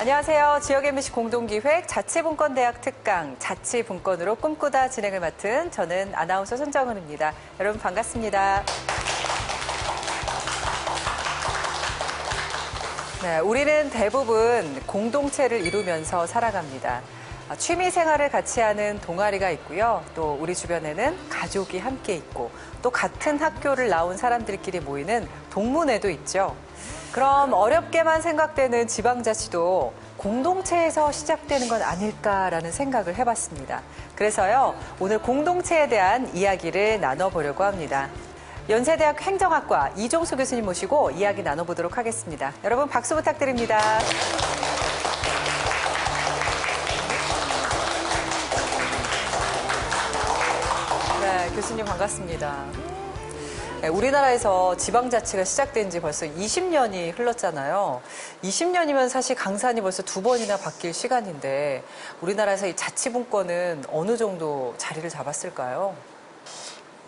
안녕하세요. 지역 MBC 공동기획 자치분권대학 특강 자치분권으로 꿈꾸다 진행을 맡은 저는 아나운서 손정은입니다. 여러분 반갑습니다. 네, 우리는 대부분 공동체를 이루면서 살아갑니다. 취미 생활을 같이 하는 동아리가 있고요. 또 우리 주변에는 가족이 함께 있고 또 같은 학교를 나온 사람들끼리 모이는 동문회도 있죠. 그럼 어렵게만 생각되는 지방자치도 공동체에서 시작되는 건 아닐까라는 생각을 해봤습니다. 그래서요, 오늘 공동체에 대한 이야기를 나눠보려고 합니다. 연세대학 행정학과 이종수 교수님 모시고 이야기 나눠보도록 하겠습니다. 여러분 박수 부탁드립니다. 네, 교수님 반갑습니다. 네, 우리나라에서 지방자치가 시작된 지 벌써 20년이 흘렀잖아요. 20년이면 사실 강산이 벌써 2번이나 바뀔 시간인데 우리나라에서 이 자치분권은 어느 정도 자리를 잡았을까요?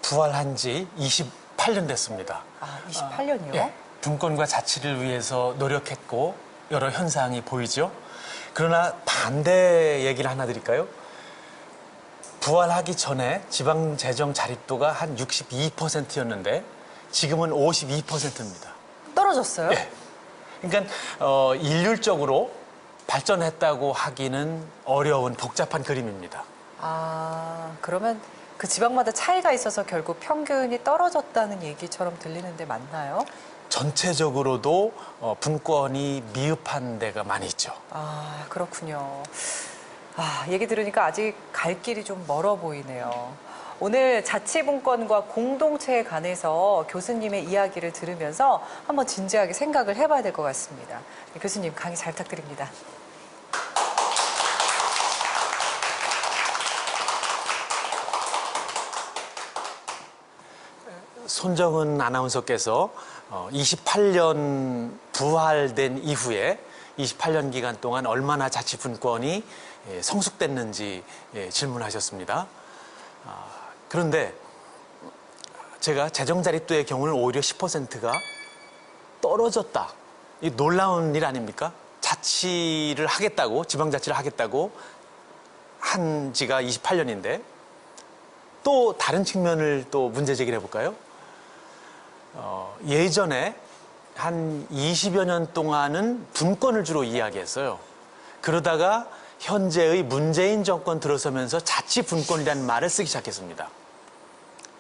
부활한 지 28년 됐습니다. 아, 28년이요? 예, 분권과 자치를 위해서 노력했고 여러 현상이 보이죠. 그러나 반대 얘기를 하나 드릴까요? 부활하기 전에 지방 재정 자립도가 한 62%였는데 지금은 52%입니다. 떨어졌어요? 예. 그러니까 일률적으로 발전했다고 하기는 어려운 복잡한 그림입니다. 아, 그러면 그 지방마다 차이가 있어서 결국 평균이 떨어졌다는 얘기처럼 들리는데 맞나요? 전체적으로도 분권이 미흡한 데가 많이 있죠. 아, 그렇군요. 아, 얘기 들으니까 아직 갈 길이 좀 멀어 보이네요. 오늘 자치분권과 공동체에 관해서 교수님의 이야기를 들으면서 한번 진지하게 생각을 해봐야 될 것 같습니다. 네, 교수님 강의 잘 부탁드립니다. 손정은 아나운서께서 28년 부활된 이후에 28년 기간 동안 얼마나 자치분권이 성숙됐는지 질문하셨습니다. 그런데 제가 재정자립도의 경우는 오히려 10%가 떨어졌다. 이 놀라운 일 아닙니까? 자치를 하겠다고, 지방자치를 하겠다고 한 지가 28년인데 또 다른 측면을 또 문제 제기를 해볼까요? 예전에 한 20여 년 동안은 분권을 주로 이야기했어요. 그러다가 현재의 문재인 정권 들어서면서 자치분권이라는 말을 쓰기 시작했습니다.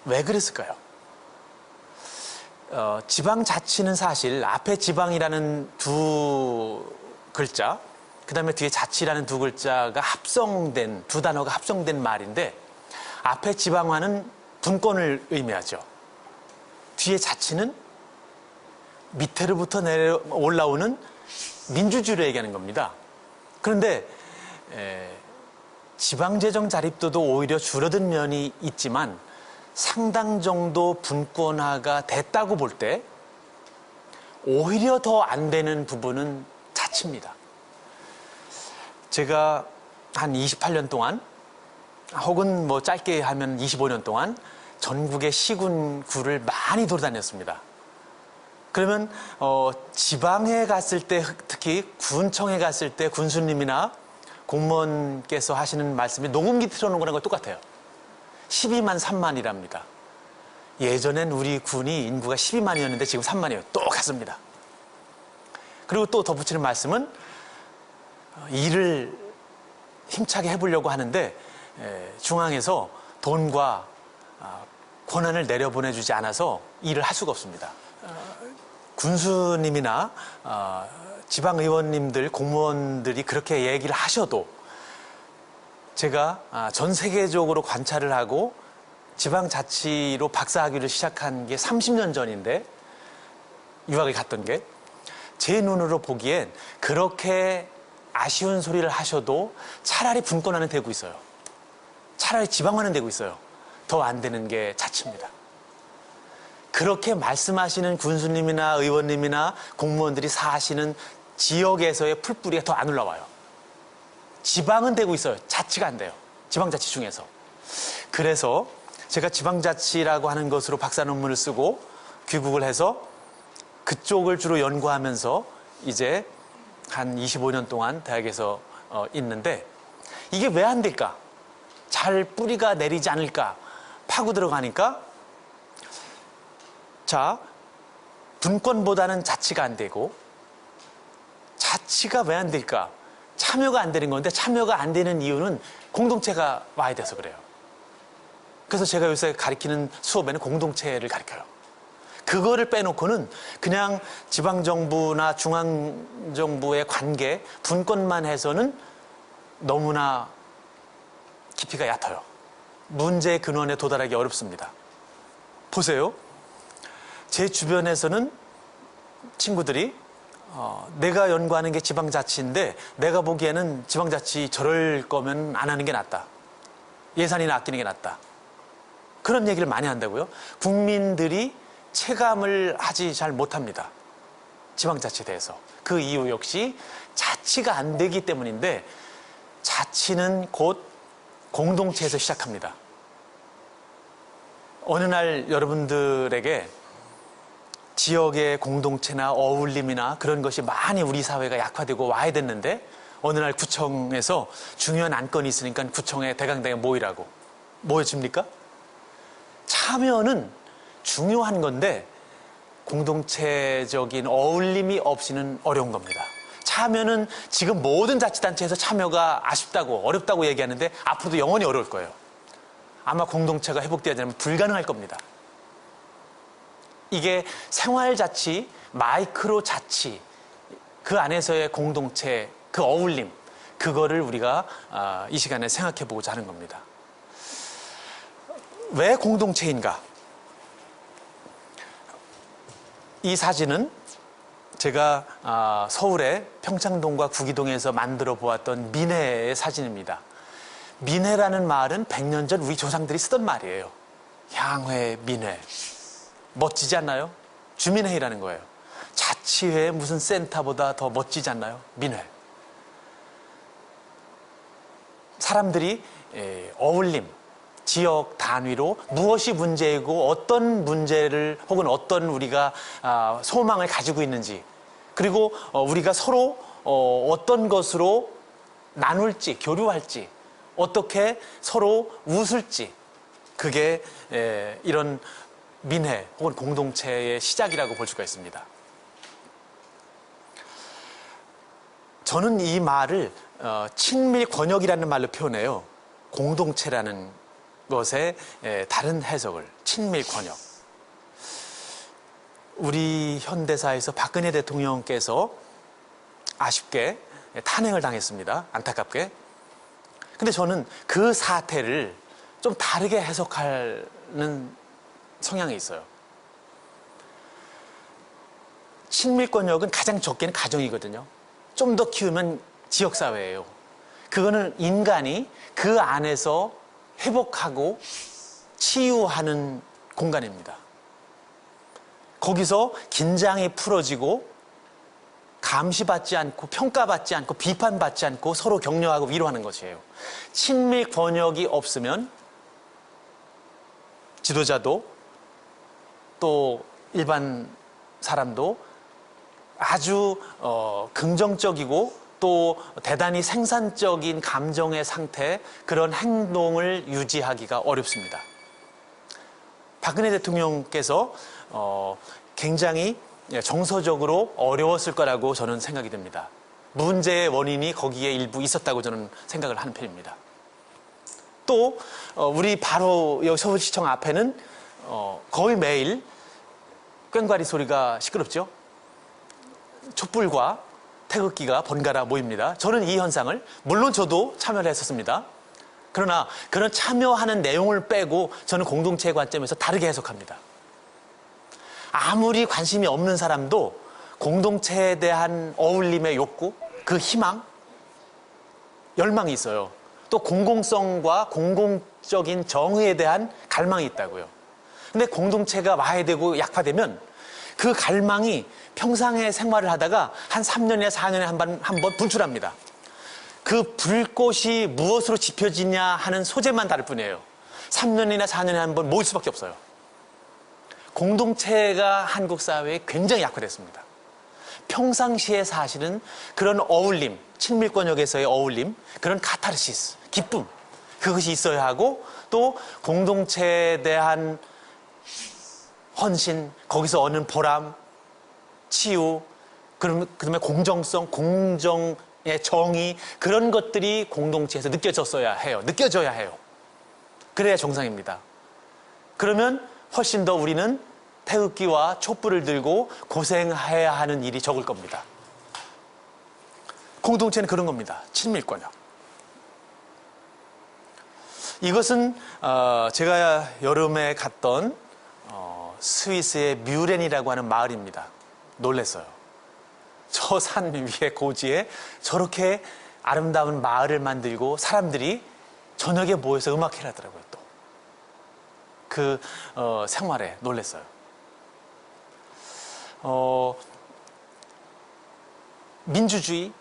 왜 그랬을까요? 지방자치는 사실 앞에 지방이라는 두 글자, 그 다음에 뒤에 자치라는 두 글자가 합성된, 두 단어가 합성된 말인데 앞에 지방화는 분권을 의미하죠. 뒤에 자치는 밑에로부터 내려 올라오는 민주주의를 얘기하는 겁니다. 그런데 지방재정 자립도도 오히려 줄어든 면이 있지만 상당 정도 분권화가 됐다고 볼 때 오히려 더 안 되는 부분은 자치입니다. 제가 한 28년 동안 혹은 뭐 짧게 하면 25년 동안 전국의 시군구를 많이 돌아다녔습니다. 그러면 지방에 갔을 때, 특히 군청에 갔을 때 군수님이나 공무원께서 하시는 말씀이 녹음기 틀어놓은 거랑 똑같아요. 12만 3만이랍니다. 예전엔 우리 군이 인구가 12만이었는데 지금 3만이에요. 똑같습니다. 그리고 또 덧붙이는 말씀은 일을 힘차게 해보려고 하는데 중앙에서 돈과 권한을 내려보내주지 않아서 일을 할 수가 없습니다. 군수님이나 지방의원님들, 공무원들이 그렇게 얘기를 하셔도 제가 전 세계적으로 관찰을 하고 지방자치로 박사학위를 시작한 게 30년 전인데 유학을 갔던 게 제 눈으로 보기엔 그렇게 아쉬운 소리를 하셔도 차라리 분권화는 되고 있어요. 차라리 지방화는 되고 있어요. 더 안 되는 게 자치입니다. 그렇게 말씀하시는 군수님이나 의원님이나 공무원들이 사시는 지역에서의 풀뿌리가 더 안 올라와요. 지방은 되고 있어요. 자치가 안 돼요. 지방자치 중에서. 그래서 제가 지방자치라고 하는 것으로 박사 논문을 쓰고 귀국을 해서 그쪽을 주로 연구하면서 이제 한 25년 동안 대학에서 있는데 이게 왜 안 될까? 잘 뿌리가 내리지 않을까? 파고 들어가니까 자, 분권보다는 자치가 안 되고 자치가 왜 안 될까? 참여가 안 되는 건데 참여가 안 되는 이유는 공동체가 와야 돼서 그래요. 그래서 제가 요새 가르치는 수업에는 공동체를 가르쳐요. 그거를 빼놓고는 그냥 지방정부나 중앙정부의 관계, 분권만 해서는 너무나 깊이가 얕아요. 문제의 근원에 도달하기 어렵습니다. 보세요. 제 주변에서는 친구들이 내가 연구하는 게 지방자치인데 내가 보기에는 지방자치 저럴 거면 안 하는 게 낫다. 예산이나 아끼는 게 낫다. 그런 얘기를 많이 한다고요. 국민들이 체감을 하지 잘 못합니다. 지방자치에 대해서. 그 이유 역시 자치가 안 되기 때문인데 자치는 곧 공동체에서 시작합니다. 어느 날 여러분들에게 지역의 공동체나 어울림이나 그런 것이 많이 우리 사회가 약화되고 와야 됐는데 어느 날 구청에서 중요한 안건이 있으니까 구청에 대강당에 모이라고. 모여집니까? 참여는 중요한 건데 공동체적인 어울림이 없이는 어려운 겁니다. 참여는 지금 모든 자치단체에서 참여가 아쉽다고 어렵다고 얘기하는데 앞으로도 영원히 어려울 거예요. 아마 공동체가 회복되지 않으면 불가능할 겁니다. 이게 생활자치, 마이크로 자치, 그 안에서의 공동체, 그 어울림, 그거를 우리가 이 시간에 생각해 보고자 하는 겁니다. 왜 공동체인가? 이 사진은 제가 서울의 평창동과 구기동에서 만들어 보았던 민회의 사진입니다. 민회라는 말은 100년 전 우리 조상들이 쓰던 말이에요. 향회, 민회. 멋지지 않나요? 주민회의라는 거예요. 자치회 무슨 센터보다 더 멋지지 않나요? 민회. 사람들이 어울림, 지역 단위로 무엇이 문제이고 어떤 문제를 혹은 어떤 우리가 소망을 가지고 있는지 그리고 우리가 서로 어떤 것으로 나눌지 교류할지 어떻게 서로 웃을지 그게 이런 민회 혹은 공동체의 시작이라고 볼 수가 있습니다. 저는 이 말을 친밀 권역이라는 말로 표현해요. 공동체라는 것의 다른 해석을 친밀 권역. 우리 현대사에서 박근혜 대통령께서 아쉽게 탄핵을 당했습니다. 안타깝게. 근데 저는 그 사태를 좀 다르게 해석하는 성향이 있어요. 친밀 권역은 가장 적게는 가정이거든요. 좀 더 키우면 지역사회예요. 그거는 인간이 그 안에서 회복하고 치유하는 공간입니다. 거기서 긴장이 풀어지고 감시받지 않고 평가받지 않고 비판받지 않고 서로 격려하고 위로하는 것이에요. 친밀 권역이 없으면 지도자도 또 일반 사람도 아주 긍정적이고 또 대단히 생산적인 감정의 상태, 그런 행동을 유지하기가 어렵습니다. 박근혜 대통령께서 굉장히 정서적으로 어려웠을 거라고 저는 생각이 듭니다. 문제의 원인이 거기에 일부 있었다고 저는 생각을 하는 편입니다. 또 우리 바로 서울시청 앞에는 거의 매일 꽹과리 소리가 시끄럽죠. 촛불과 태극기가 번갈아 모입니다. 저는 이 현상을 물론 저도 참여를 했었습니다. 그러나 그런 참여하는 내용을 빼고 저는 공동체의 관점에서 다르게 해석합니다. 아무리 관심이 없는 사람도 공동체에 대한 어울림의 욕구, 그 희망, 열망이 있어요. 또 공공성과 공공적인 정의에 대한 갈망이 있다고요. 근데 공동체가 와야 되고 약화되면 그 갈망이 평상의 생활을 하다가 한 3년이나 4년에 한 번 분출합니다. 그 불꽃이 무엇으로 지펴지냐 하는 소재만 다를 뿐이에요. 3년이나 4년에 한 번 모일 수밖에 없어요. 공동체가 한국 사회에 굉장히 약화됐습니다. 평상시에 사실은 그런 어울림, 친밀권역에서의 어울림, 그런 카타르시스, 기쁨, 그것이 있어야 하고, 또 공동체에 대한 헌신, 거기서 얻는 보람, 치유, 그다음에 공정성, 공정의 정의, 그런 것들이 공동체에서 느껴져야 해요. 그래야 정상입니다. 그러면 훨씬 더 우리는 태극기와 촛불을 들고 고생해야 하는 일이 적을 겁니다. 공동체는 그런 겁니다. 친밀권역. 이것은 제가 여름에 갔던 스위스의 뮤렌이라고 하는 마을입니다. 놀랐어요. 저 산 위에 고지에 저렇게 아름다운 마을을 만들고 사람들이 저녁에 모여서 음악회를 하더라고요. 또 그 생활에 놀랐어요. 민주주의,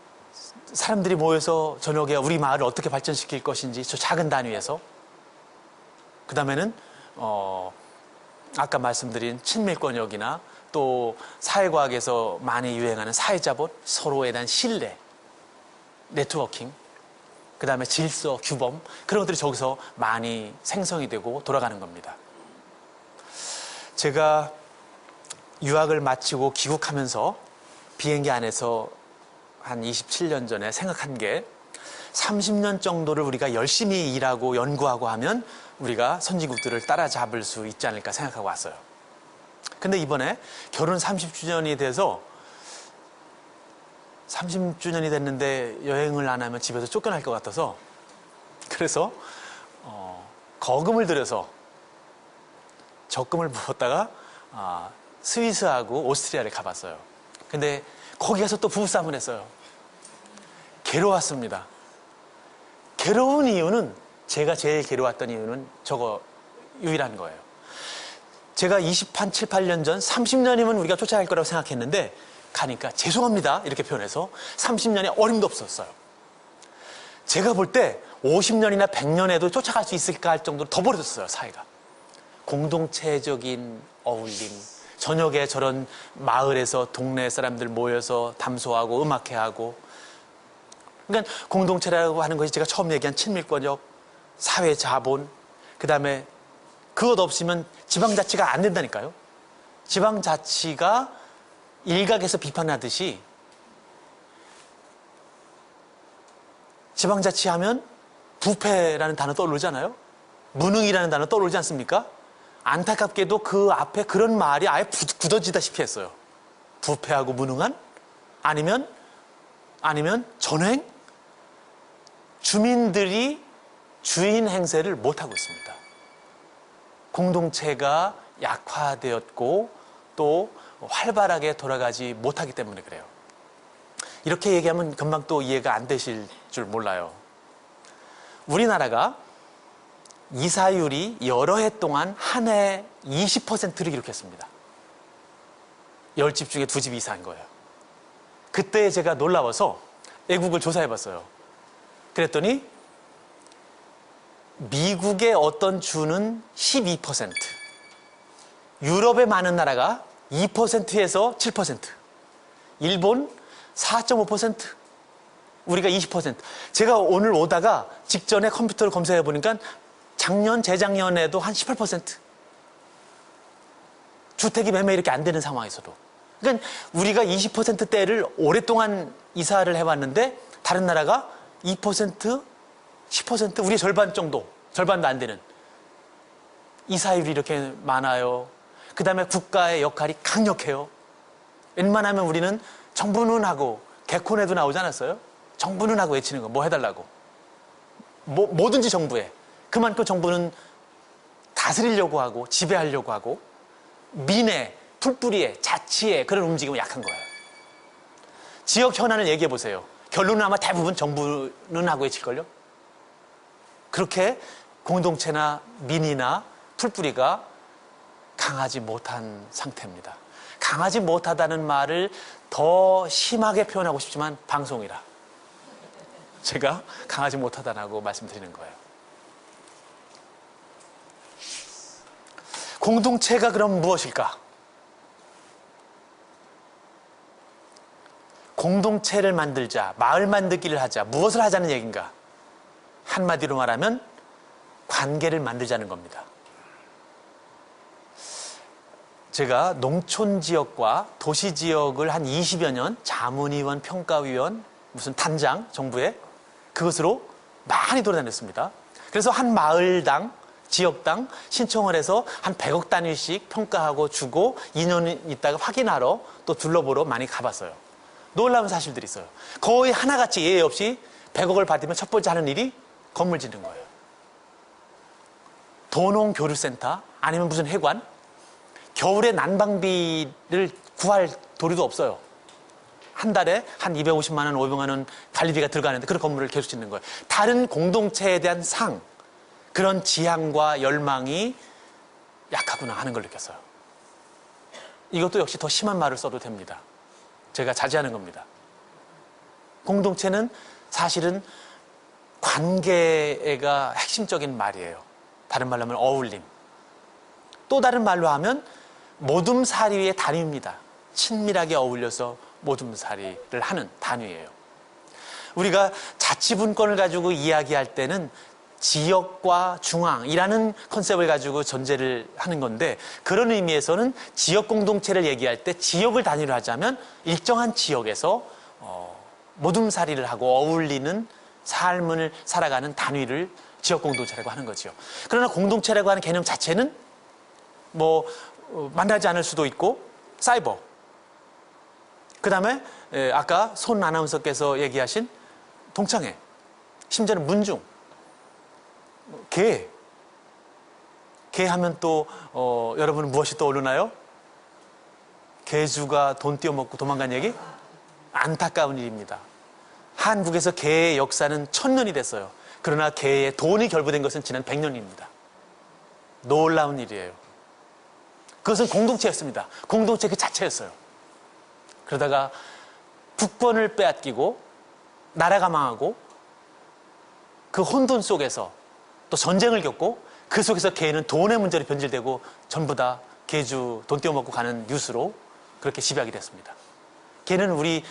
사람들이 모여서 저녁에 우리 마을을 어떻게 발전시킬 것인지 저 작은 단위에서, 그 다음에는 아까 말씀드린 친밀권역이나 또 사회과학에서 많이 유행하는 사회자본, 서로에 대한 신뢰, 네트워킹, 그 다음에 질서, 규범, 그런 것들이 저기서 많이 생성이 되고 돌아가는 겁니다. 제가 유학을 마치고 귀국하면서 비행기 안에서 한 27년 전에 생각한 게 30년 정도를 우리가 열심히 일하고 연구하고 하면 우리가 선진국들을 따라잡을 수 있지 않을까 생각하고 왔어요. 근데 이번에 결혼 30주년이 돼서 30주년이 됐는데 여행을 안 하면 집에서 쫓겨날 것 같아서, 그래서 거금을 들여서 적금을 부었다가 스위스하고 오스트리아를 가봤어요. 근데 거기 가서 또 부부싸움을 했어요. 괴로웠습니다. 괴로운 이유는, 제가 제일 괴로웠던 이유는 저거 유일한 거예요. 제가 27, 8년 전 30년이면 우리가 쫓아갈 거라고 생각했는데 가니까 죄송합니다 이렇게 표현해서 30년의 어림도 없었어요. 제가 볼 때 50년이나 100년에도 쫓아갈 수 있을까 할 정도로 더 버려졌어요, 사회가. 공동체적인 어울림, 저녁에 저런 마을에서 동네 사람들 모여서 담소하고 음악회하고, 그러니까 공동체라고 하는 것이 제가 처음 얘기한 친밀권역, 사회자본, 그 다음에 그것 없으면 지방자치가 안 된다니까요. 지방자치가 일각에서 비판하듯이 지방자치하면 부패라는 단어 떠오르잖아요. 무능이라는 단어 떠오르지 않습니까? 안타깝게도 그 앞에 그런 말이 아예 굳어지다시피 했어요. 부패하고 무능한? 아니면 전횡? 주민들이 주인 행세를 못하고 있습니다. 공동체가 약화되었고 또 활발하게 돌아가지 못하기 때문에 그래요. 이렇게 얘기하면 금방 또 이해가 안 되실 줄 몰라요. 우리나라가 이사율이 여러 해 동안 한 해 20%를 기록했습니다. 10집 중에 2집 이사인 거예요. 그때 제가 놀라워서 애국을 조사해봤어요. 그랬더니 미국의 어떤 주는 12%, 유럽의 많은 나라가 2%에서 7%, 일본 4.5%, 우리가 20%. 제가 오늘 오다가 직전에 컴퓨터를 검색해 보니까 작년, 재작년에도 한 18%. 주택이 매매 이렇게 안 되는 상황에서도. 그러니까 우리가 20%대를 오랫동안 이사를 해왔는데 다른 나라가 2%, 10%, 우리 절반 정도, 절반도 안 되는 이사율이 이렇게 많아요. 그 다음에 국가의 역할이 강력해요. 웬만하면 우리는 정부는 하고, 개콘에도 나오지 않았어요? 정부는 하고 외치는 거, 뭐 해달라고. 뭐든지 정부에. 그만큼 정부는 다스리려고 하고, 지배하려고 하고, 민의, 풀뿌리의, 자치의 그런 움직임은 약한 거예요. 지역 현안을 얘기해 보세요. 결론은 아마 대부분 정부는 하고 외칠걸요? 그렇게 공동체나 민이나 풀뿌리가 강하지 못한 상태입니다. 강하지 못하다는 말을 더 심하게 표현하고 싶지만 방송이라 제가 강하지 못하다라고 말씀드리는 거예요. 공동체가 그럼 무엇일까? 공동체를 만들자, 마을 만들기를 하자, 무엇을 하자는 얘기인가? 한마디로 말하면 관계를 만들자는 겁니다. 제가 농촌 지역과 도시 지역을 한 20여 년 자문위원, 평가위원, 무슨 단장, 정부에 그것으로 많이 돌아다녔습니다. 그래서 한 마을당, 지역당 신청을 해서 한 100억 단위씩 평가하고 주고 2년 있다가 확인하러 또 둘러보러 많이 가봤어요. 놀라운 사실들이 있어요. 거의 하나같이 예외 없이 100억을 받으면 첫 번째 하는 일이 건물 짓는 거예요. 도농교류센터 아니면 무슨 회관, 겨울에 난방비를 구할 도리도 없어요. 한 달에 한 250만 원, 500만 원 관리비가 들어가는데 그런 건물을 계속 짓는 거예요. 다른 공동체에 대한 상, 그런 지향과 열망이 약하구나 하는 걸 느꼈어요. 이것도 역시 더 심한 말을 써도 됩니다. 제가 자제하는 겁니다. 공동체는 사실은 관계가 핵심적인 말이에요. 다른 말로 하면 어울림. 또 다른 말로 하면 모둠살이의 단위입니다. 친밀하게 어울려서 모둠살이를 하는 단위예요. 우리가 자치분권을 가지고 이야기할 때는 지역과 중앙이라는 컨셉을 가지고 전제를 하는 건데, 그런 의미에서는 지역 공동체를 얘기할 때 지역을 단위로 하자면 일정한 지역에서 모둠살이를 하고 어울리는 삶을 살아가는 단위를 지역 공동체라고 하는 거죠. 그러나 공동체라고 하는 개념 자체는 만나지 않을 수도 있고, 사이버, 그 다음에 아까 손 아나운서께서 얘기하신 동창회, 심지어는 문중, 개 하면 또 여러분은 무엇이 떠오르나요? 개주가 돈 띄어먹고 도망간 얘기? 안타까운 일입니다. 한국에서 개의 역사는 1000년이 됐어요. 그러나 개의 돈이 결부된 것은 지난 100년입니다. 놀라운 일이에요. 그것은 공동체였습니다. 공동체 그 자체였어요. 그러다가 국권을 빼앗기고 나라가 망하고 그 혼돈 속에서 또 전쟁을 겪고 그 속에서 개는 돈의 문제로 변질되고 전부 다 개주 돈 떼어먹고 가는 뉴스로 그렇게 집약이 됐습니다. 개는 우리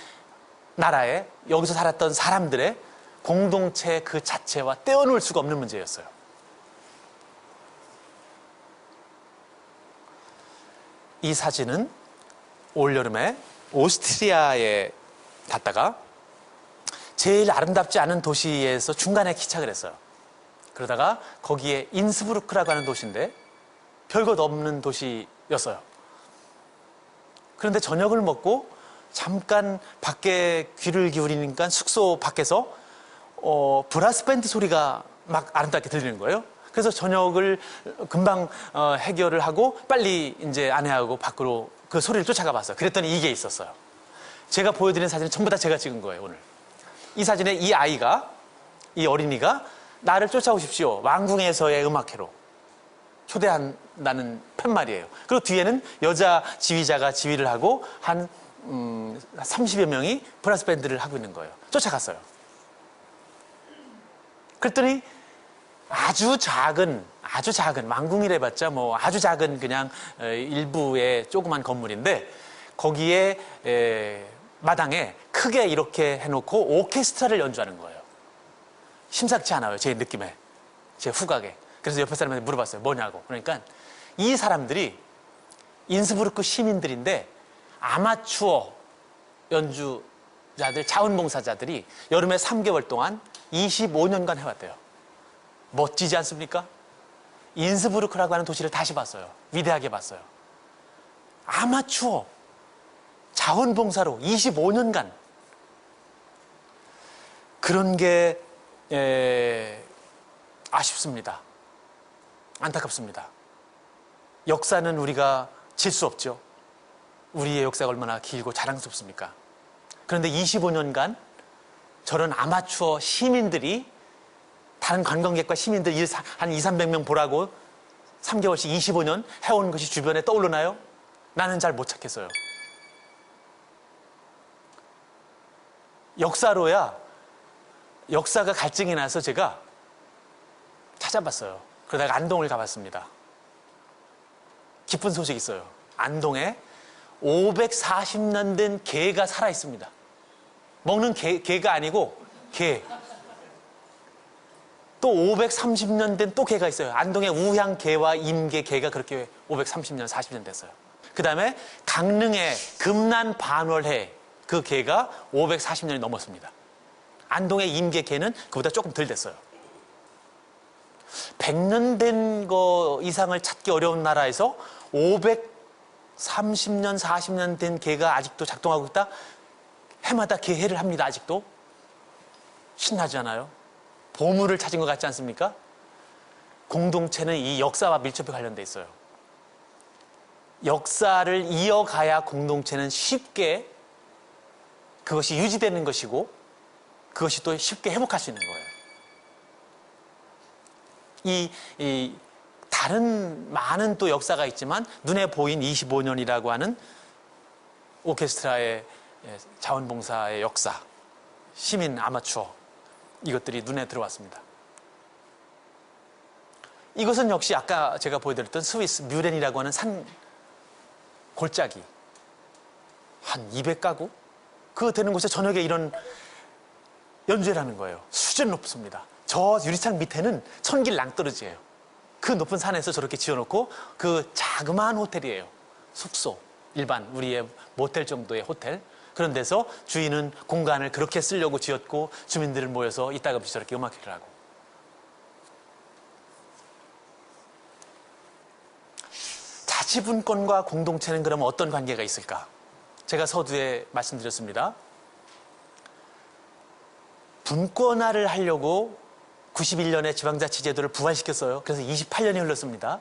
나라에 여기서 살았던 사람들의 공동체 그 자체와 떼어놓을 수가 없는 문제였어요. 이 사진은 올여름에 오스트리아에 갔다가 제일 아름답지 않은 도시에서 중간에 기착을 했어요. 그러다가 거기에 인스부르크라고 하는 도시인데 별것 없는 도시였어요. 그런데 저녁을 먹고 잠깐 밖에 귀를 기울이니까 숙소 밖에서 브라스 밴드 소리가 막 아름답게 들리는 거예요. 그래서 저녁을 금방 해결을 하고 빨리 이제 아내하고 밖으로 그 소리를 쫓아가 봤어요. 그랬더니 이게 있었어요. 제가 보여드리는 사진은 전부 다 제가 찍은 거예요, 오늘. 이 사진에 이 어린이가 나를 쫓아오십시오, 왕궁에서의 음악회로 초대한다는 팻말이에요. 그리고 뒤에는 여자 지휘자가 지휘를 하고 한 30여 명이 브라스 밴드를 하고 있는 거예요. 쫓아갔어요. 그랬더니 아주 작은 왕궁이라 해봤자 아주 작은 그냥 일부의 조그만 건물인데, 거기에 마당에 크게 이렇게 해놓고 오케스트라를 연주하는 거예요. 심상치 않아요, 제 느낌에, 제 후각에. 그래서 옆에 사람한테 물어봤어요, 뭐냐고. 그러니까 이 사람들이 인스부르크 시민들인데 아마추어 연주자들, 자원봉사자들이 여름에 3개월 동안 25년간 해왔대요. 멋지지 않습니까? 인스부르크라고 하는 도시를 다시 봤어요. 위대하게 봤어요. 아마추어 자원봉사로 25년간. 그런 게 아쉽습니다. 안타깝습니다. 역사는 우리가 질 수 없죠. 우리의 역사가 얼마나 길고 자랑스럽습니까? 그런데 25년간 저런 아마추어 시민들이 다른 관광객과 시민들 한 200~300명 보라고 3개월씩 25년 해온 것이 주변에 떠오르나요? 나는 잘 못 찾겠어요. 역사가 갈증이 나서 제가 찾아봤어요. 그러다가 안동을 가봤습니다. 기쁜 소식이 있어요. 안동에 540년 된 개가 살아 있습니다. 먹는 개가 아니고 개. 또 530년 된 또 개가 있어요. 안동의 우향개와 임계개가 그렇게 530년, 40년 됐어요. 그 다음에 강릉의 금난반월해 그 개가 540년이 넘었습니다. 안동의 임계개는 그보다 조금 덜 됐어요. 100년 된 거 이상을 찾기 어려운 나라에서 530년, 40년 된 개가 아직도 작동하고 있다? 해마다 개해를 합니다, 아직도. 신나지 않아요? 보물을 찾은 것 같지 않습니까? 공동체는 이 역사와 밀접히 관련돼 있어요. 역사를 이어가야 공동체는 쉽게 그것이 유지되는 것이고 그것이 또 쉽게 회복할 수 있는 거예요. 이 다른 많은 또 역사가 있지만 눈에 보인 25년이라고 하는 오케스트라의 자원봉사의 역사, 시민 아마추어 이것들이 눈에 들어왔습니다. 이것은 역시 아까 제가 보여드렸던 스위스 뮤렌이라고 하는 산 골짜기 한 200가구 그거 되는 곳에 저녁에 이런 연주를 하는 거예요. 수준 높습니다. 저 유리창 밑에는 천길 낭떠러지예요. 그 높은 산에서 저렇게 지어놓고 그 자그마한 호텔이에요. 숙소, 일반 우리의 모텔 정도의 호텔. 그런 데서 주인은 공간을 그렇게 쓰려고 지었고 주민들을 모여서 이따금씩 저렇게 음악회를 하고. 자치분권과 공동체는 그러면 어떤 관계가 있을까? 제가 서두에 말씀드렸습니다. 분권화를 하려고 91년에 지방자치제도를 부활시켰어요. 그래서 28년이 흘렀습니다.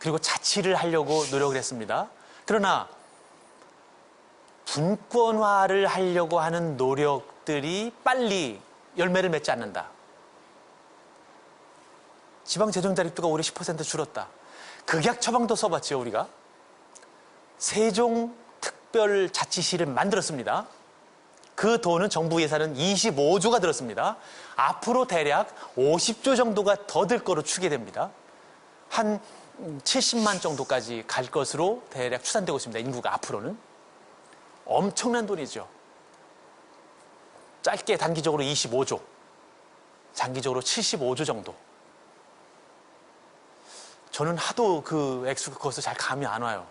그리고 자치를 하려고 노력을 했습니다. 그러나 분권화를 하려고 하는 노력들이 빨리 열매를 맺지 않는다. 지방재정자립도가 오히려 10% 줄었다. 극약 처방도 써봤죠, 우리가. 세종특별자치시를 만들었습니다. 그 돈은 정부 예산은 25조가 들었습니다. 앞으로 대략 50조 정도가 더 들 거로 추계됩니다. 한 70만 정도까지 갈 것으로 대략 추산되고 있습니다. 인구가 앞으로는. 엄청난 돈이죠. 짧게 단기적으로 25조, 장기적으로 75조 정도. 저는 하도 그 액수가 커서 잘 감이 안 와요.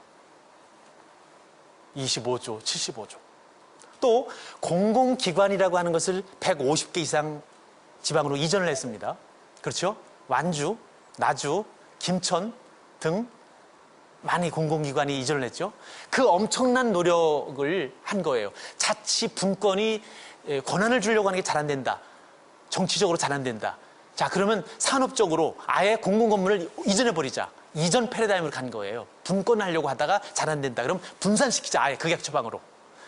25조, 75조. 또 공공기관이라고 하는 것을 150개 이상 지방으로 이전을 했습니다. 그렇죠? 완주, 나주, 김천 등 많이 공공기관이 이전을 했죠. 그 엄청난 노력을 한 거예요. 자치 분권이 권한을 주려고 하는 게 잘 안 된다. 정치적으로 잘 안 된다. 자, 그러면 산업적으로 아예 공공건물을 이전해버리자. 이전 패러다임으로 간 거예요. 분권하려고 하다가 잘 안 된다. 그럼 분산시키자. 아예 극약 처방으로.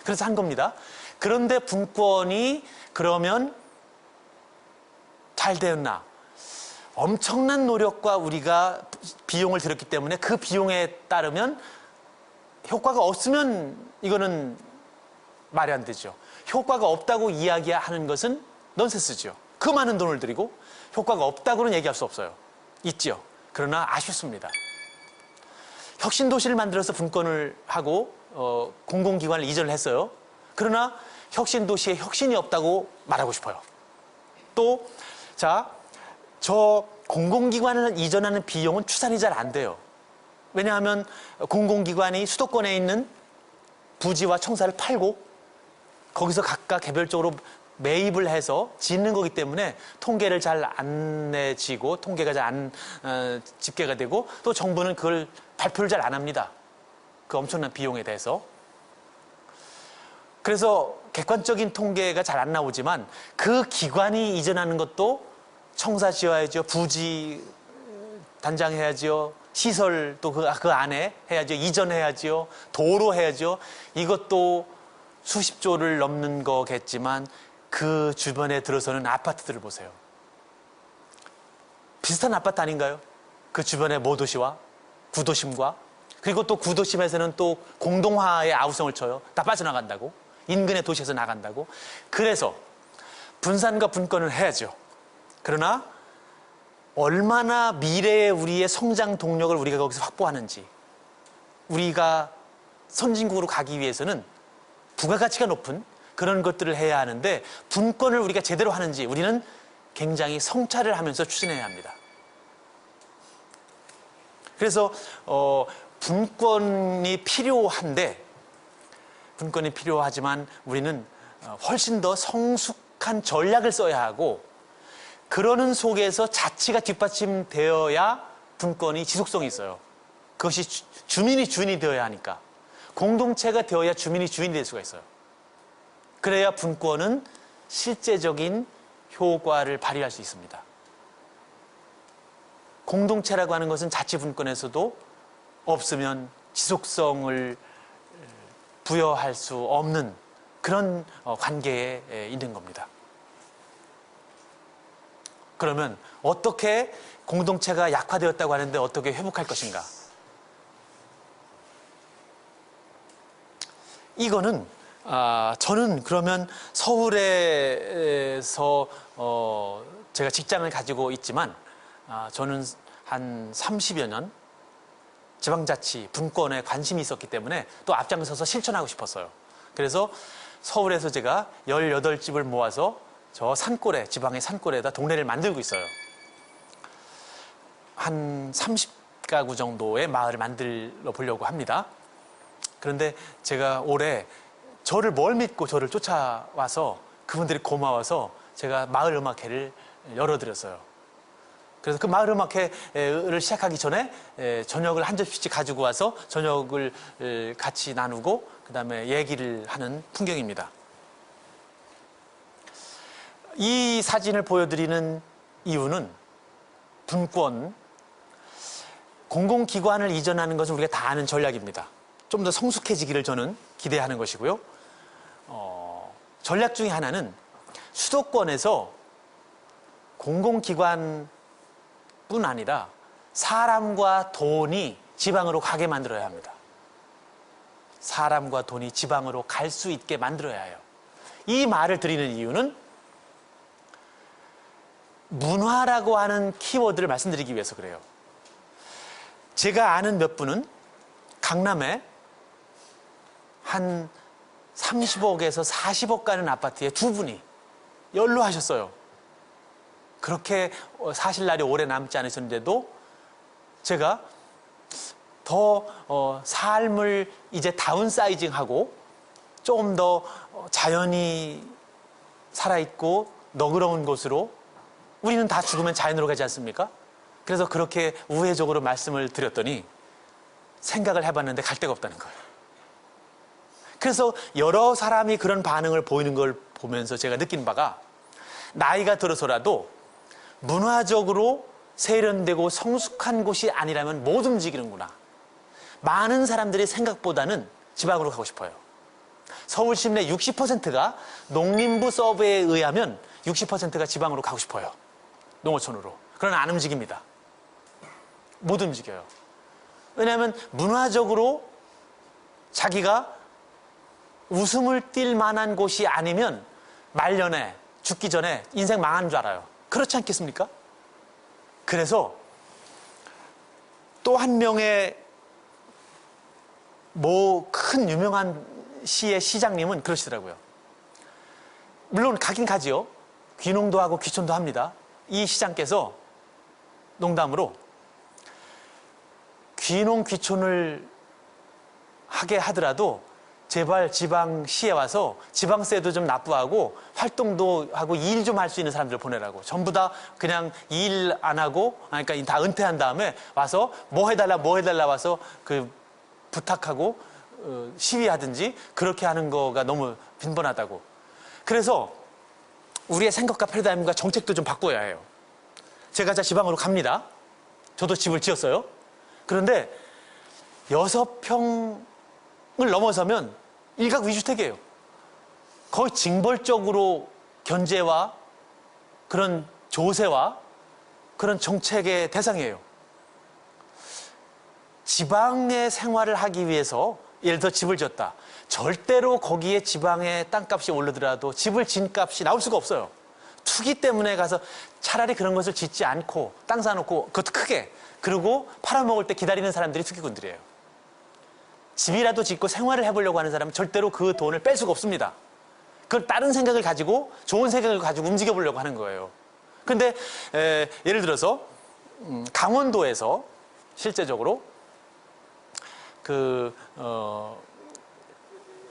그래서 한 겁니다. 그런데 분권이 그러면 잘 되었나? 엄청난 노력과 우리가 비용을 들였기 때문에 그 비용에 따르면 효과가 없으면 이거는 말이 안 되죠. 효과가 없다고 이야기하는 것은 넌센스죠. 그 많은 돈을 들이고 효과가 없다고는 얘기할 수 없어요. 있죠. 그러나 아쉽습니다. 혁신도시를 만들어서 분권을 하고 공공기관을 이전을 했어요. 그러나 혁신도시에 혁신이 없다고 말하고 싶어요. 또 자, 저 공공기관을 이전하는 비용은 추산이 잘 안 돼요. 왜냐하면 공공기관이 수도권에 있는 부지와 청사를 팔고 거기서 각각 개별적으로 매입을 해서 짓는 거기 때문에 통계를 잘 안 내지고 통계가 잘 안 집계가 되고 또 정부는 그걸 발표를 잘 안 합니다. 그 엄청난 비용에 대해서. 그래서 객관적인 통계가 잘 안 나오지만 그 기관이 이전하는 것도 청사 지어야죠. 부지 단장해야죠. 시설 또 그 안에 해야죠. 이전해야죠. 도로 해야죠. 이것도 수십조를 넘는 거겠지만 그 주변에 들어서는 아파트들을 보세요. 비슷한 아파트 아닌가요? 그 주변의 모도시와 구도심과 그리고 또 구도심에서는 또 공동화의 아우성을 쳐요. 다 빠져나간다고. 인근의 도시에서 나간다고. 그래서 분산과 분권을 해야죠. 그러나 얼마나 미래의 우리의 성장 동력을 우리가 거기서 확보하는지 우리가 선진국으로 가기 위해서는 부가가치가 높은 그런 것들을 해야 하는데 분권을 우리가 제대로 하는지 우리는 굉장히 성찰을 하면서 추진해야 합니다. 그래서 분권이 필요하지만 우리는 훨씬 더 성숙한 전략을 써야 하고 그러는 속에서 자치가 뒷받침되어야 분권이 지속성이 있어요. 그것이 주민이 주인이 되어야 하니까 공동체가 되어야 주민이 주인이 될 수가 있어요. 그래야 분권은 실제적인 효과를 발휘할 수 있습니다. 공동체라고 하는 것은 자치분권에서도 없으면 지속성을 부여할 수 없는 그런 관계에 있는 겁니다. 그러면 어떻게 공동체가 약화되었다고 하는데 어떻게 회복할 것인가? 이거는 저는 그러면 서울에서 제가 직장을 가지고 있지만 저는 한 30여 년 지방자치 분권에 관심이 있었기 때문에 또 앞장서서 실천하고 싶었어요. 그래서 서울에서 제가 18집을 모아서 저 산골에, 지방의 산골에다 동네를 만들고 있어요. 한 30가구 정도의 마을을 만들어 보려고 합니다. 그런데 제가 올해 저를 뭘 믿고 저를 쫓아와서 그분들이 고마워서 제가 마을음악회를 열어드렸어요. 그래서 그 마을음악회를 시작하기 전에 저녁을 한 접시씩 가지고 와서 저녁을 같이 나누고 그 다음에 얘기를 하는 풍경입니다. 이 사진을 보여드리는 이유는 분권, 공공기관을 이전하는 것은 우리가 다 아는 전략입니다. 좀 더 성숙해지기를 저는 기대하는 것이고요. 전략 중에 하나는 수도권에서 공공기관뿐 아니라 사람과 돈이 지방으로 가게 만들어야 합니다. 사람과 돈이 지방으로 갈 수 있게 만들어야 해요. 이 말을 드리는 이유는 문화라고 하는 키워드를 말씀드리기 위해서 그래요. 제가 아는 몇 분은 강남에 한 30억에서 40억 가는 아파트에 두 분이 연로하셨어요. 그렇게 사실 날이 오래 남지 않으셨는데도 제가 더 삶을 이제 다운사이징하고 조금 더 자연이 살아있고 너그러운 곳으로 우리는 다 죽으면 자연으로 가지 않습니까? 그래서 그렇게 우회적으로 말씀을 드렸더니 생각을 해봤는데 갈 데가 없다는 거예요. 그래서 여러 사람이 그런 반응을 보이는 걸 보면서 제가 느낀 바가 나이가 들어서라도 문화적으로 세련되고 성숙한 곳이 아니라면 못 움직이는구나. 많은 사람들이 생각보다는 지방으로 가고 싶어요. 서울 시민의 60%가 농림부 서베에 의하면 60%가 지방으로 가고 싶어요. 농어촌으로. 그러나 안 움직입니다. 못 움직여요. 왜냐하면 문화적으로 자기가 웃음을 띌 만한 곳이 아니면 말년에 죽기 전에 인생 망한 줄 알아요. 그렇지 않겠습니까? 그래서 또 한 명의 큰 유명한 시의 시장님은 그러시더라고요. 물론 가긴 가지요. 귀농도 하고 귀촌도 합니다. 이 시장께서 농담으로 귀농 귀촌을 하게 하더라도 제발 지방시에 와서 지방세도 좀 납부하고 활동도 하고 일 좀 할 수 있는 사람들 보내라고. 전부 다 그냥 일 안 하고, 그러니까 다 은퇴한 다음에 와서 뭐 해달라 와서 그 부탁하고 시위하든지 그렇게 하는 거가 너무 빈번하다고. 그래서 우리의 생각과 패러다임과 정책도 좀 바꿔야 해요. 제가 지방으로 갑니다. 저도 집을 지었어요. 그런데 6평을 넘어서면 일각 위주택이에요. 거의 징벌적으로 견제와 그런 조세와 그런 정책의 대상이에요. 지방의 생활을 하기 위해서 예를 들어 집을 지었다. 절대로 거기에 지방의 땅값이 오르더라도 집을 진 값이 나올 수가 없어요. 투기 때문에 가서 차라리 그런 것을 짓지 않고 땅 사놓고 그것도 크게 그리고 팔아먹을 때 기다리는 사람들이 투기꾼들이에요. 집이라도 짓고 생활을 해보려고 하는 사람은 절대로 그 돈을 뺄 수가 없습니다. 그 다른 생각을 가지고 좋은 생각을 가지고 움직여 보려고 하는 거예요. 근데 예를 들어서 강원도에서 실제적으로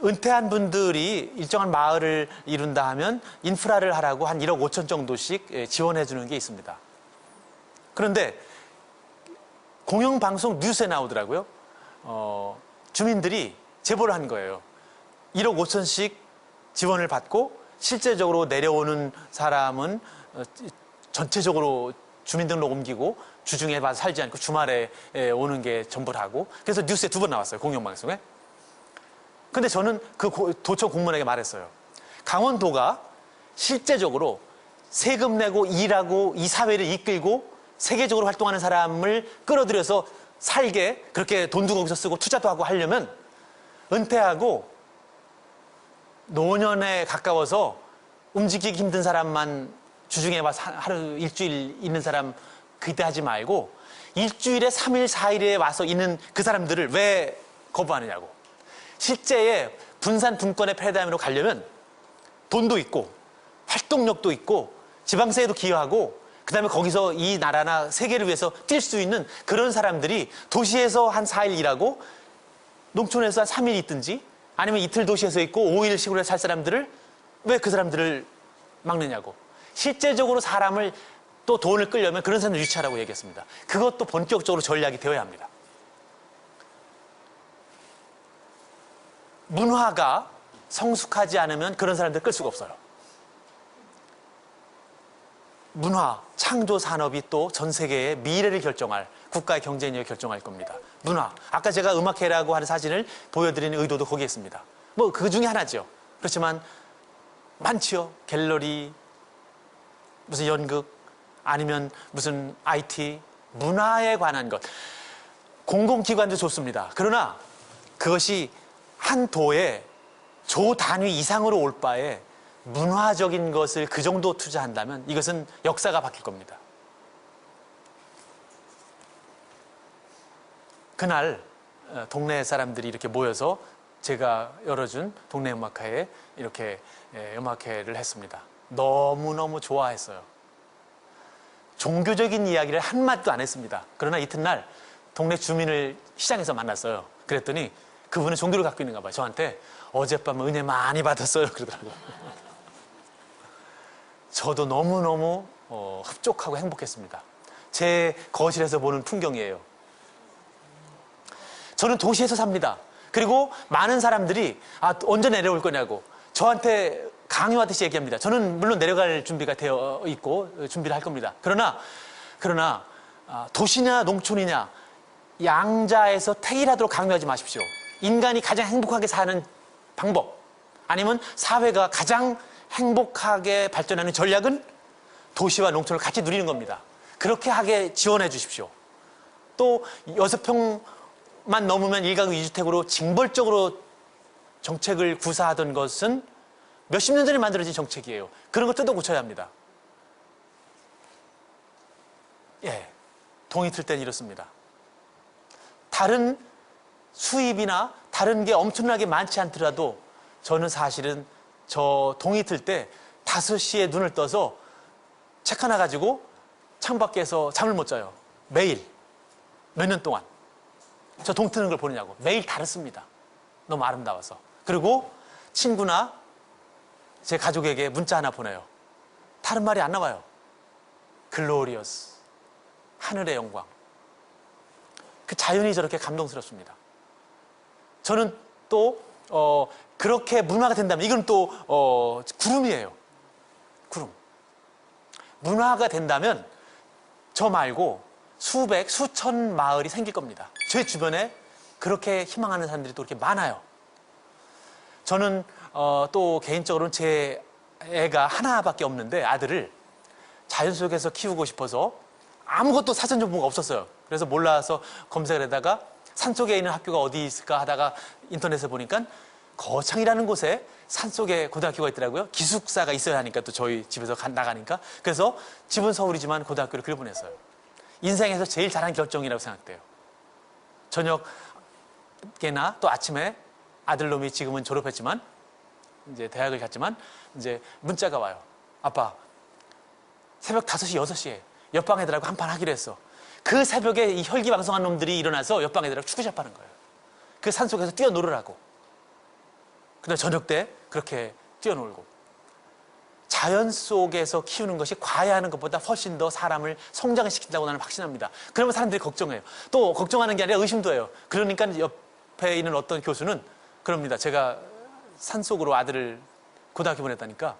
은퇴한 분들이 일정한 마을을 이룬다 하면 인프라를 하라고 한 1억 5천 정도씩 지원해 주는 게 있습니다. 그런데 공영방송 뉴스에 나오더라고요. 주민들이 제보를 한 거예요. 1억 5천씩 지원을 받고 실제적으로 내려오는 사람은 전체적으로 주민등록 옮기고 주중에 와서 살지 않고 주말에 오는 게 전부라고. 그래서 뉴스에 2번 나왔어요. 공영방송에. 근데 저는 그 도청 공무원에게 말했어요. 강원도가 실제적으로 세금 내고 일하고 이 사회를 이끌고 세계적으로 활동하는 사람을 끌어들여서 살게 그렇게 돈도 거기서 쓰고 투자도 하고 하려면 은퇴하고 노년에 가까워서 움직이기 힘든 사람만 주중에 와서 하루 일주일 있는 사람 기대하지 말고 일주일에 3일 4일에 와서 있는 그 사람들을 왜 거부하느냐고. 실제의 분산 분권의 패러다임으로 가려면 돈도 있고 활동력도 있고 지방세에도 기여하고 그다음에 거기서 이 나라나 세계를 위해서 뛸 수 있는 그런 사람들이 도시에서 한 4일 일하고 농촌에서 한 3일 있든지 아니면 이틀 도시에서 있고 5일 시골에 살 사람들을 왜 그 사람들을 막느냐고. 실제적으로 사람을 또 돈을 끌려면 그런 사람들 유치하라고 얘기했습니다. 그것도 본격적으로 전략이 되어야 합니다. 문화가 성숙하지 않으면 그런 사람들 끌 수가 없어요. 문화, 창조 산업이 또 전 세계의 미래를 결정할, 국가의 경쟁력을 결정할 겁니다. 문화. 아까 제가 음악회라고 하는 사진을 보여드리는 의도도 거기에 있습니다. 뭐 그 중에 하나죠. 그렇지만 많지요. 갤러리, 무슨 연극, 아니면 무슨 IT, 문화에 관한 것. 공공기관도 좋습니다. 그러나 그것이 한 도에 조 단위 이상으로 올 바에 문화적인 것을 그 정도 투자한다면 이것은 역사가 바뀔 겁니다. 그날 동네 사람들이 이렇게 모여서 제가 열어준 동네 음악회에 이렇게 음악회를 했습니다. 너무너무 좋아했어요. 종교적인 이야기를 한마디도 안 했습니다. 그러나 이튿날 동네 주민을 시장에서 만났어요. 그랬더니 그분은 종교를 갖고 있는가 봐요. 저한테 어젯밤 은혜 많이 받았어요. 그러더라고요. 저도 너무너무 흡족하고 행복했습니다. 제 거실에서 보는 풍경이에요. 저는 도시에서 삽니다. 그리고 많은 사람들이 언제 내려올 거냐고 저한테 강요하듯이 얘기합니다. 저는 물론 내려갈 준비가 되어 있고 준비를 할 겁니다. 그러나 도시냐 농촌이냐 양자에서 태일하도록 강요하지 마십시오. 인간이 가장 행복하게 사는 방법 아니면 사회가 가장 행복하게 발전하는 전략은 도시와 농촌을 같이 누리는 겁니다. 그렇게 하게 지원해 주십시오. 또 6평만 넘으면 1가구 2주택으로 징벌적으로 정책을 구사하던 것은 몇십 년 전에 만들어진 정책이에요. 그런 거 뜯어 고쳐야 합니다. 예, 동이 틀 때는 이렇습니다. 다른 수입이나 다른 게 엄청나게 많지 않더라도 저는 사실은 저 동이 틀 때 5시에 눈을 떠서 책 하나 가지고 창밖에서 잠을 못 자요. 매일 몇 년 동안 저 동 트는 걸 보느냐고. 매일 다릅니다. 너무 아름다워서. 그리고 친구나 제 가족에게 문자 하나 보내요. 다른 말이 안 나와요. 글로리어스, 하늘의 영광. 그 자연이 저렇게 감동스럽습니다. 저는 또 그렇게 문화가 된다면 이건 또 구름이에요. 구름. 문화가 된다면 저 말고 수백, 수천 마을이 생길 겁니다. 제 주변에 그렇게 희망하는 사람들이 또 이렇게 많아요. 저는 또 개인적으로는 제 애가 하나밖에 없는데 아들을 자연 속에서 키우고 싶어서 아무것도 사전 정보가 없었어요. 그래서 몰라서 검색을 하다가 산속에 있는 학교가 어디 있을까 하다가 인터넷에 보니까 거창이라는 곳에 산속에 고등학교가 있더라고요. 기숙사가 있어야 하니까 또 저희 집에서 나가니까. 그래서 집은 서울이지만 고등학교를 그걸 보냈어요. 인생에서 제일 잘한 결정이라고 생각돼요. 저녁에나 또 아침에 아들놈이 지금은 졸업했지만 이제 대학을 갔지만 이제 문자가 와요. 아빠, 새벽 5시, 6시에 옆방 애들하고 한판 하기로 했어. 그 새벽에 이 혈기왕성한 놈들이 일어나서 옆방 애들하고 축구샵 하는 거예요. 그 산속에서 뛰어놀으라고. 근데 저녁 때 그렇게 뛰어놀고. 자연 속에서 키우는 것이 과외하는 것보다 훨씬 더 사람을 성장을 시킨다고 나는 확신합니다. 그러면 사람들이 걱정해요. 또 걱정하는 게 아니라 의심도 해요. 그러니까 옆에 있는 어떤 교수는 그럽니다. 제가 산속으로 아들을 고등학교 보냈다니까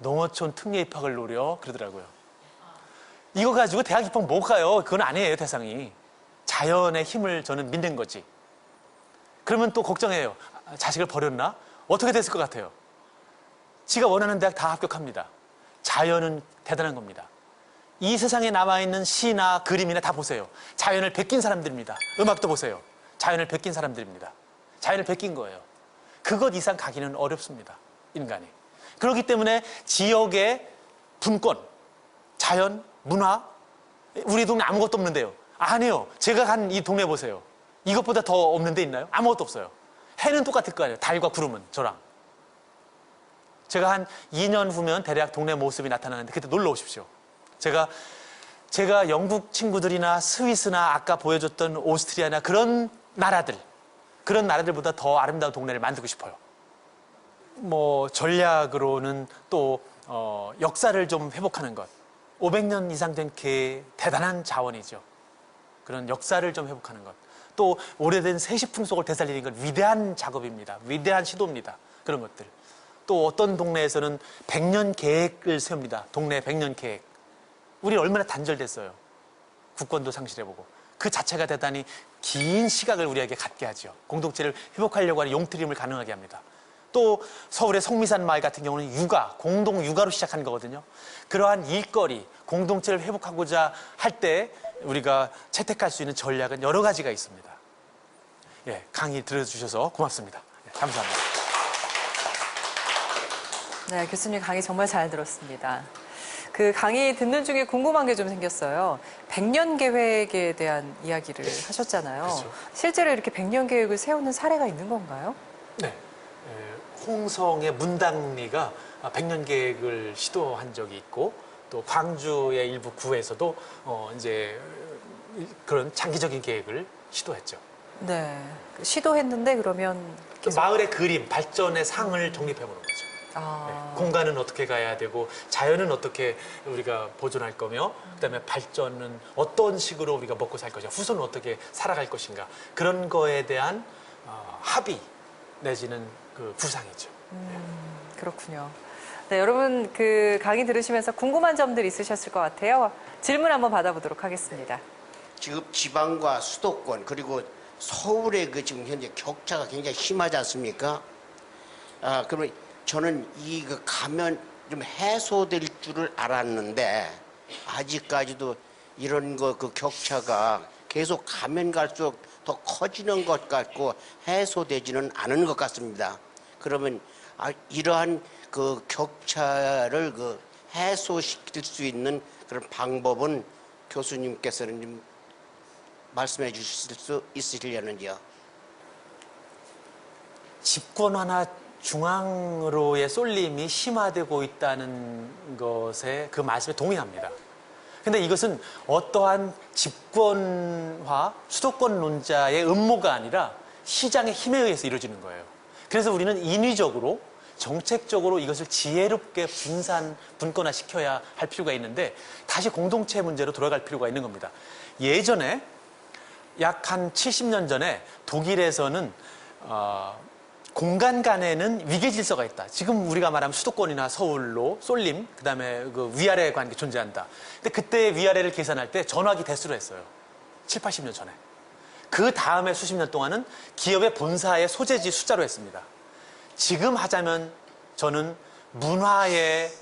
농어촌 특례 입학을 노려 그러더라고요. 이거 가지고 대학 입학 못 가요. 그건 아니에요, 대상이. 자연의 힘을 저는 믿는 거지. 그러면 또 걱정해요. 자식을 버렸나? 어떻게 됐을 것 같아요? 지가 원하는 대학 다 합격합니다. 자연은 대단한 겁니다. 이 세상에 남아있는 시나 그림이나 다 보세요. 자연을 베낀 사람들입니다. 음악도 보세요. 자연을 베낀 사람들입니다. 자연을 베낀 거예요. 그것 이상 가기는 어렵습니다. 인간이. 그렇기 때문에 지역의 분권, 자연, 문화, 우리 동네 아무것도 없는데요. 아니요. 제가 간 이 동네 보세요. 이것보다 더 없는 데 있나요? 아무것도 없어요. 해는 똑같을 거 아니에요. 달과 구름은 저랑. 제가 한 2년 후면 대략 동네 모습이 나타나는데 그때 놀러 오십시오. 제가 영국 친구들이나 스위스나 아까 보여줬던 오스트리아나 그런 나라들보다 더 아름다운 동네를 만들고 싶어요. 뭐 전략으로는 또 역사를 좀 회복하는 것. 500년 이상 된 대단한 자원이죠. 그런 역사를 좀 회복하는 것. 또 오래된 세시 풍속을 되살리는 건 위대한 작업입니다. 위대한 시도입니다. 그런 것들. 또 어떤 동네에서는 100년 계획을 세웁니다. 동네 100년 계획. 우리 얼마나 단절됐어요. 국권도 상실해보고. 그 자체가 대단히 긴 시각을 우리에게 갖게 하죠. 공동체를 회복하려고 하는 용트림을 가능하게 합니다. 또 서울의 성미산 마을 같은 경우는 공동 육아로 시작한 거거든요. 그러한 일거리, 공동체를 회복하고자 할 때 우리가 채택할 수 있는 전략은 여러 가지가 있습니다. 예, 강의 들어주셔서 고맙습니다. 예, 감사합니다. 네, 교수님 강의 정말 잘 들었습니다. 그 강의 듣는 중에 궁금한 게 좀 생겼어요. 100년 계획에 대한 이야기를 하셨잖아요. 그렇죠. 실제로 이렇게 100년 계획을 세우는 사례가 있는 건가요? 네. 홍성의 문당리가 100년 계획을 시도한 적이 있고 또 광주의 일부 구에서도 이제 그런 장기적인 계획을 시도했죠. 네. 시도했는데 그러면 계속... 마을의 그림, 발전의 상을 정립해보는 거죠. 네. 공간은 어떻게 가야 되고 자연은 어떻게 우리가 보존할 거며 그다음에 발전은 어떤 식으로 우리가 먹고 살 것인가 후손은 어떻게 살아갈 것인가 그런 거에 대한 합의 내지는 그 구상이죠. 그렇군요. 네, 여러분 그 강의 들으시면서 궁금한 점들 있으셨을 것 같아요. 질문 한번 받아보도록 하겠습니다. 지금 지방과 수도권 그리고 서울의 그 지금 현재 격차가 굉장히 심하지 않습니까? 그러면 저는 그 가면 좀 해소될 줄을 알았는데 아직까지도 이런 그 격차가 계속 가면 갈수록 더 커지는 것 같고 해소되지는 않은 것 같습니다. 그러면 이러한 그 격차를 해소시킬 수 있는 그런 방법은 교수님께서는 좀 말씀해 주실 수 있으시려는지요? 집권화나 중앙으로의 쏠림이 심화되고 있다는 것에 그 말씀에 동의합니다. 근데 이것은 어떠한 집권화, 수도권론자의 음모가 아니라 시장의 힘에 의해서 이루어지는 거예요. 그래서 우리는 인위적으로, 정책적으로 이것을 지혜롭게 분권화시켜야 할 필요가 있는데 다시 공동체 문제로 돌아갈 필요가 있는 겁니다. 예전에 약 한 70년 전에 독일에서는 공간 간에는 위계 질서가 있다. 지금 우리가 말하면 수도권이나 서울로 쏠림, 그다음에 그 위아래 관계 존재한다. 근데 그때 위아래를 계산할 때 전화기 대수로 했어요. 7, 80년 전에. 그 다음에 수십 년 동안은 기업의 본사의 소재지 숫자로 했습니다. 지금 하자면 저는 문화의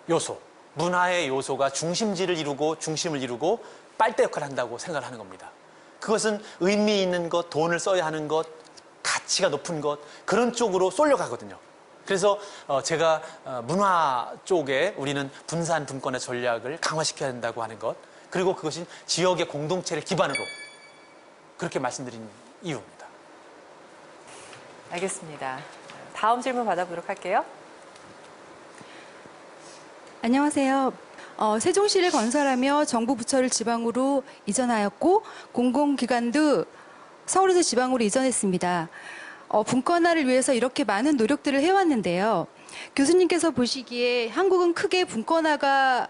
요소가 중심지를 이루고 중심을 이루고 빨대 역할을 한다고 생각을 하는 겁니다. 그것은 의미 있는 것, 돈을 써야 하는 것, 가치가 높은 것 그런 쪽으로 쏠려가거든요. 그래서 제가 문화 쪽에 우리는 분산 분권의 전략을 강화시켜야 한다고 하는 것 그리고 그것이 지역의 공동체를 기반으로 그렇게 말씀드린 이유입니다. 알겠습니다. 다음 질문 받아보도록 할게요. 안녕하세요. 세종시를 건설하며 정부 부처를 지방으로 이전하였고 공공기관도 서울에서 지방으로 이전했습니다. 분권화를 위해서 이렇게 많은 노력들을 해왔는데요. 교수님께서 보시기에 한국은 크게 분권화가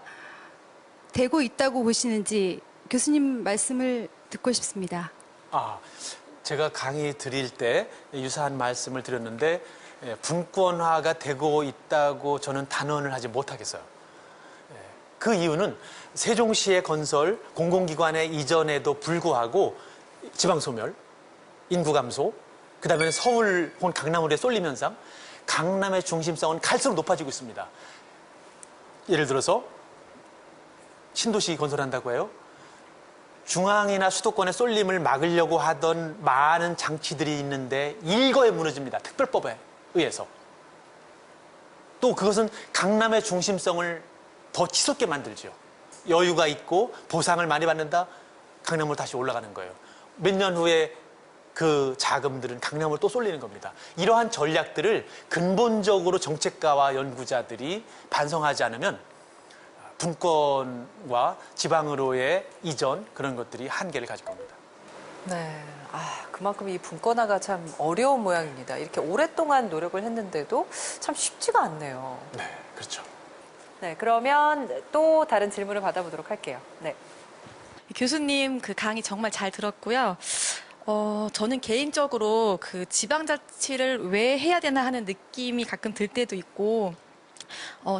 되고 있다고 보시는지 교수님 말씀을 듣고 싶습니다. 제가 강의 드릴 때 유사한 말씀을 드렸는데 분권화가 되고 있다고 저는 단언을 하지 못하겠어요. 그 이유는 세종시의 건설, 공공기관의 이전에도 불구하고 지방소멸, 인구 감소, 그 다음에 서울 혹은 강남으로의 쏠림 현상, 강남의 중심성은 갈수록 높아지고 있습니다. 예를 들어서 신도시 건설한다고 해요. 중앙이나 수도권의 쏠림을 막으려고 하던 많은 장치들이 있는데 일거에 무너집니다. 특별법에 의해서. 또 그것은 강남의 중심성을 더 치솟게 만들죠. 여유가 있고 보상을 많이 받는다. 강남으로 다시 올라가는 거예요. 몇 년 후에 그 자금들은 강남으로 또 쏠리는 겁니다. 이러한 전략들을 근본적으로 정책가와 연구자들이 반성하지 않으면 분권과 지방으로의 이전 그런 것들이 한계를 가질 겁니다. 네. 그만큼 이 분권화가 참 어려운 모양입니다. 이렇게 오랫동안 노력을 했는데도 참 쉽지가 않네요. 네, 그렇죠. 네, 그러면 또 다른 질문을 받아보도록 할게요. 네. 교수님 그 강의 정말 잘 들었고요. 저는 개인적으로 그 지방자치를 왜 해야 되나 하는 느낌이 가끔 들 때도 있고,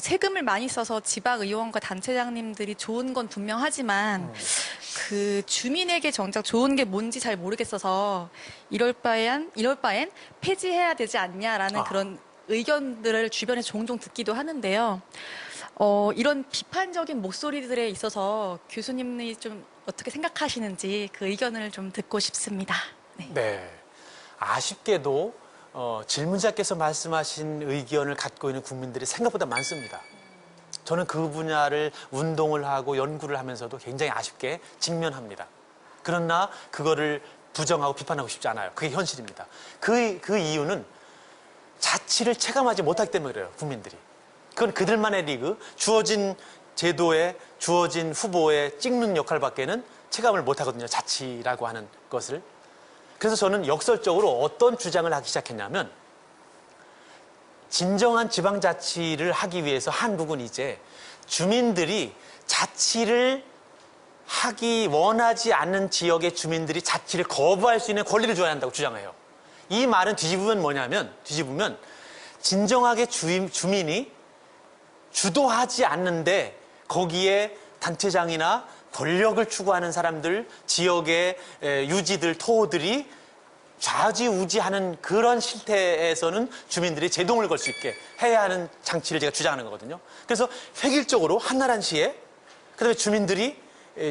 세금을 많이 써서 지방의원과 단체장님들이 좋은 건 분명하지만, 그 주민에게 정작 좋은 게 뭔지 잘 모르겠어서 이럴 바엔 폐지해야 되지 않냐라는 그런 의견들을 주변에 종종 듣기도 하는데요. 이런 비판적인 목소리들에 있어서 교수님이 좀 어떻게 생각하시는지 그 의견을 좀 듣고 싶습니다. 네. 아쉽게도 질문자께서 말씀하신 의견을 갖고 있는 국민들이 생각보다 많습니다. 저는 그 분야를 운동을 하고 연구를 하면서도 굉장히 아쉽게 직면합니다. 그러나 그거를 부정하고 비판하고 싶지 않아요. 그게 현실입니다. 그 이유는 자치를 체감하지 못하기 때문에 그래요, 국민들이. 그건 그들만의 리그, 주어진 제도에 주어진 후보에 찍는 역할밖에는 체감을 못하거든요, 자치라고 하는 것을. 그래서 저는 역설적으로 어떤 주장을 하기 시작했냐면, 진정한 지방자치를 하기 위해서 한국은 이제 주민들이 자치를 하기 원하지 않는 지역의 주민들이 자치를 거부할 수 있는 권리를 줘야 한다고 주장해요. 이 말은 뒤집으면 진정하게 주민이 주도하지 않는데 거기에 단체장이나 권력을 추구하는 사람들, 지역의 유지들, 토호들이 좌지우지하는 그런 실태에서는 주민들이 제동을 걸 수 있게 해야 하는 장치를 제가 주장하는 거거든요. 그래서 획일적으로 한나란 시에 그다음에 주민들이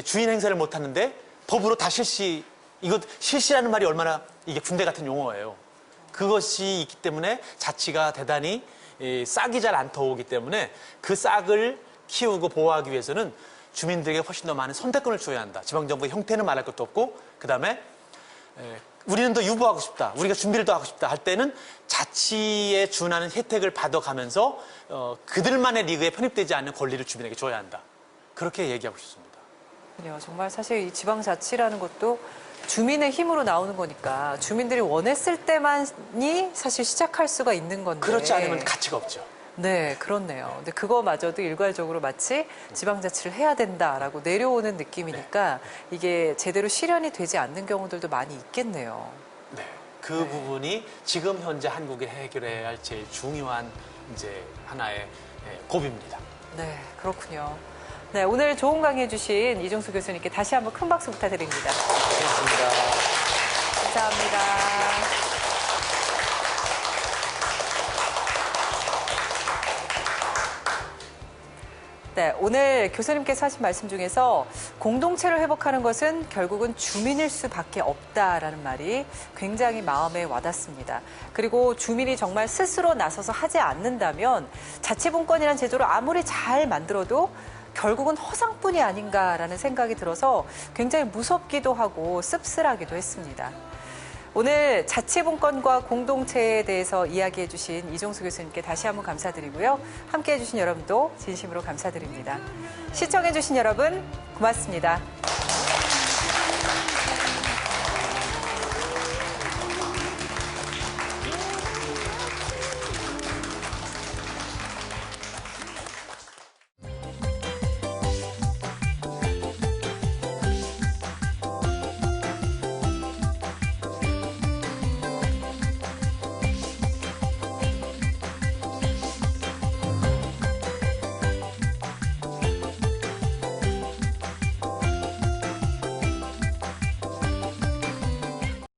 주인 행세를 못하는데 법으로 다 이것 실시라는 말이 얼마나 이게 군대 같은 용어예요. 그것이 있기 때문에 자치가 대단히 싹이 잘 안 터오기 때문에 그 싹을 키우고 보호하기 위해서는 주민들에게 훨씬 더 많은 선택권을 줘야 한다. 지방정부의 형태는 말할 것도 없고, 그 다음에 우리는 더 유보하고 싶다, 우리가 준비를 더 하고 싶다 할 때는 자치에 준하는 혜택을 받아가면서 그들만의 리그에 편입되지 않는 권리를 주민에게 줘야 한다. 그렇게 얘기하고 싶습니다. 그래요. 정말 사실 이 지방자치라는 것도 주민의 힘으로 나오는 거니까 주민들이 원했을 때만이 사실 시작할 수가 있는 건데. 그렇지 않으면 가치가 없죠. 네, 그렇네요. 근데 그거마저도 일괄적으로 마치 지방자치를 해야 된다라고 내려오는 느낌이니까 이게 제대로 실현이 되지 않는 경우들도 많이 있겠네요. 네, 그 부분이 지금 현재 한국이 해결해야 할 제일 중요한 이제 하나의 고비입니다. 네, 그렇군요. 네, 오늘 좋은 강의해 주신 이종수 교수님께 다시 한번 큰 박수 부탁드립니다. 고맙습니다. 감사합니다. 네, 오늘 교수님께서 하신 말씀 중에서 공동체를 회복하는 것은 결국은 주민일 수밖에 없다라는 말이 굉장히 마음에 와닿습니다. 그리고 주민이 정말 스스로 나서서 하지 않는다면 자치분권이라는 제도를 아무리 잘 만들어도 결국은 허상뿐이 아닌가라는 생각이 들어서 굉장히 무섭기도 하고 씁쓸하기도 했습니다. 오늘 자치분권과 공동체에 대해서 이야기해 주신 이종수 교수님께 다시 한번 감사드리고요. 함께해 주신 여러분도 진심으로 감사드립니다. 시청해 주신 여러분 고맙습니다.